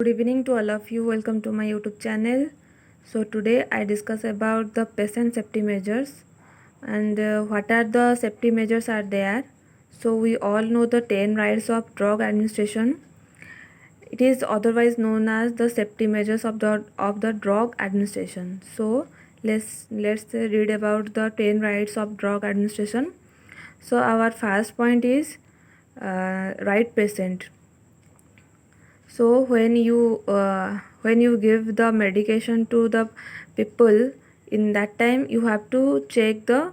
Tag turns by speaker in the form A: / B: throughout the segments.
A: Good evening to all of you. Welcome to my YouTube channel. So today I discuss about the patient safety measures and what are the safety measures are there. So we all know the 10 rights of drug administration. It is otherwise known as the safety measures of the drug administration. So let's read about the 10 rights of drug administration. So our first point is right patient. So when you give the medication to the people, in that time you have to check the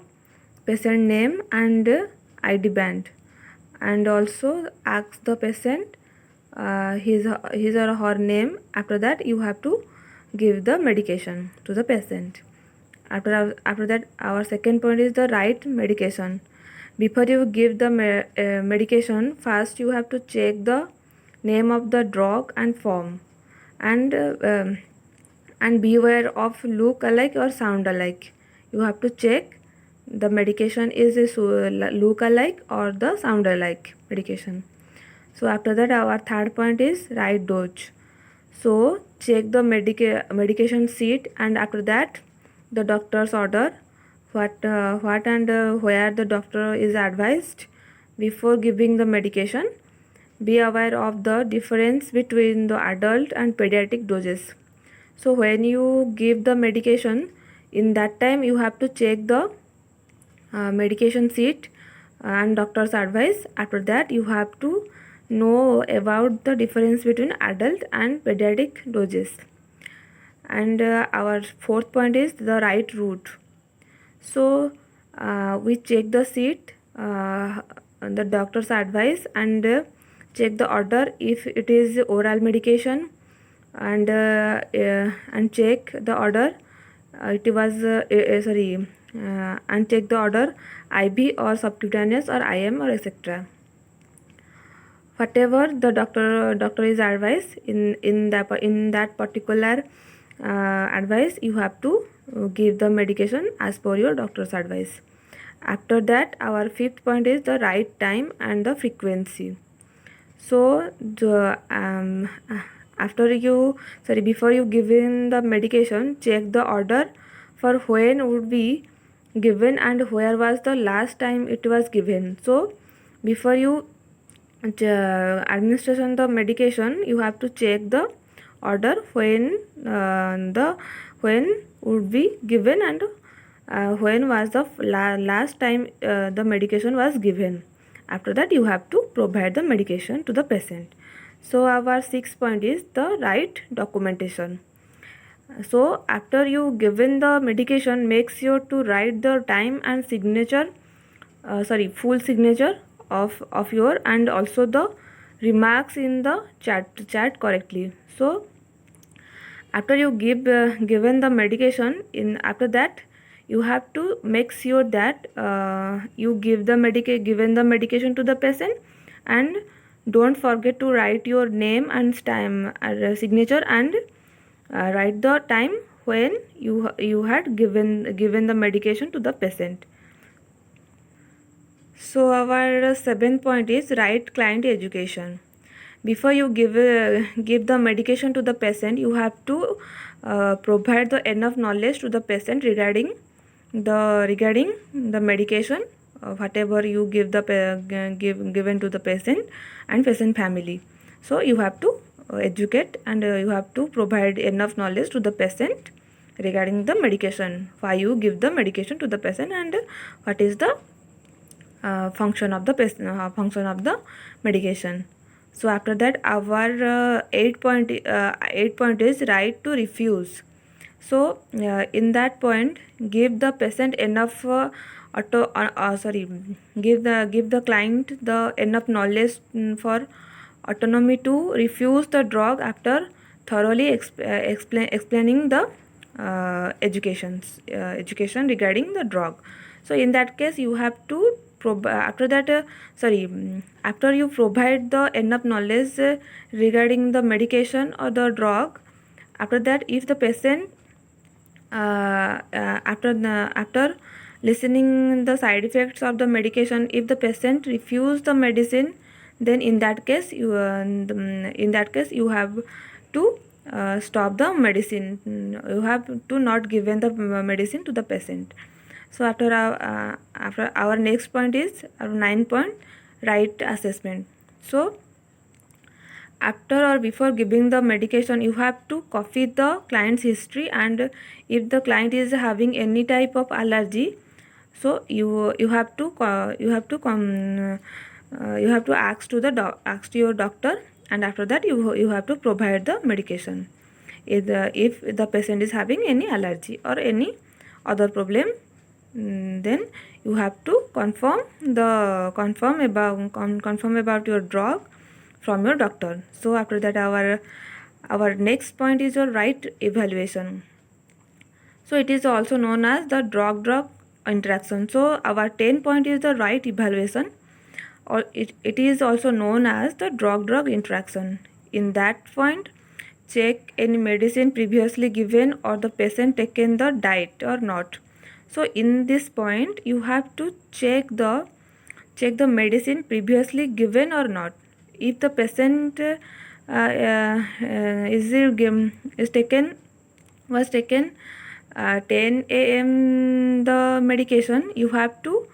A: patient name and ID band, and also ask the patient his or her name. After that you have to give the medication to the patient. After that, our second point is the right medication. Before you give the medication, first you have to check the name of the drug and form, and beware of look alike or sound alike. You have to check the medication is a look alike or the sound alike medication. So after that, our third point is right dose. So check the medication sheet, and after that the doctor's order, what and where the doctor is advised before giving the medication. Be aware of the difference between the adult and pediatric doses. So when you give the medication, in that time you have to check the medication sheet and doctor's advice. After that you have to know about the difference between adult and pediatric doses. And our fourth point is the right route. So we check the sheet, the doctor's advice, and check the order if it is oral medication, and check the order it was and check the order IV or subcutaneous or IM or etc. Whatever the doctor is advised in that particular advice, you have to give the medication as per your doctor's advice. After that, our fifth point is the right time and the frequency. So before you giving the medication, check the order for when would be given and where was the last time it was given. So before you administration the medication, you have to check the order when when would be given and when was the last time the medication was given. After that you have to provide the medication to the patient. So our sixth point is the right documentation. So after you given the medication, make sure to write the time and signature full signature of your, and also the remarks in the chat correctly. So after you given the medication, after that you have to make sure that you give the given the medication to the patient, and don't forget to write your name and time signature, and write the time when you had given the medication to the patient. So our seventh point is right client education. Before you give the medication to the patient, you have to provide the enough knowledge to the patient regarding the medication, whatever you give given to the patient and patient family. So you have to educate, and you have to provide enough knowledge to the patient regarding the medication, why you give the medication to the patient, and what is the function of the medication. So after that, our eighth point is right to refuse. So in that point, give the patient enough give the client the enough knowledge for autonomy to refuse the drug after thoroughly explaining the education regarding the drug. So in that case, you have to after you provide the enough knowledge regarding the medication or the drug, after that, if the patient after listening the side effects of the medication, if the patient refuse the medicine, then in that case you have to stop the medicine. You have to not given the medicine to the patient. So after our next point is our 9 point, right assessment. So after or before giving the medication, you have to copy the client's history, and if the client is having any type of allergy, so you have to ask to your doctor, and after that you have to provide the medication if the patient is having any allergy or any other problem. Then you have to confirm about your drug from your doctor. So after that our next point is your right evaluation. So it is also known as the drug interaction. So our 10 point is the right evaluation, or it is also known as the drug interaction. In that point, check any medicine previously given or the patient taken the diet or not. So in this point you have to check the medicine previously given or not. If the patient was taken 10 a.m. the medication, you have to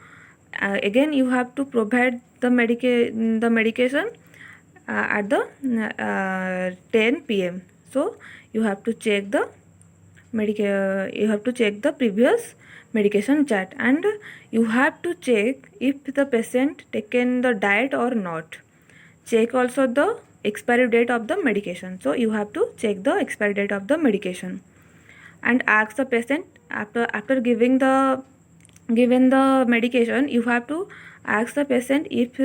A: again you have to provide the medication at the 10 p.m. So you have to check the previous medication chart, and you have to check if the patient taken the diet or not. Check also the expiry date of the medication. So you have to check the expiry date of the medication, and ask the patient after given the medication. You have to ask the patient if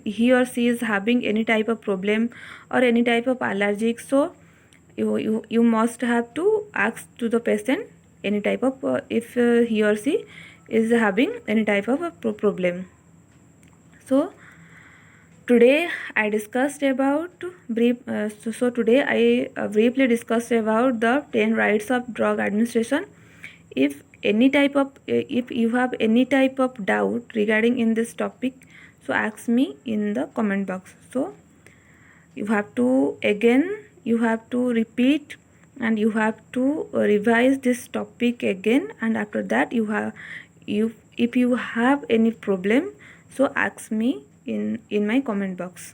A: he or she is having any type of problem or any type of allergic. So you must have to ask to the patient any type of if he or she is having any type of a problem. So today I discussed about today I briefly discussed about the 10 rights of drug administration. If you have any type of doubt regarding in this topic, so ask me in the comment box. So you have to repeat, and you have to revise this topic again, and after that if you have any problem, so ask me in my comment box.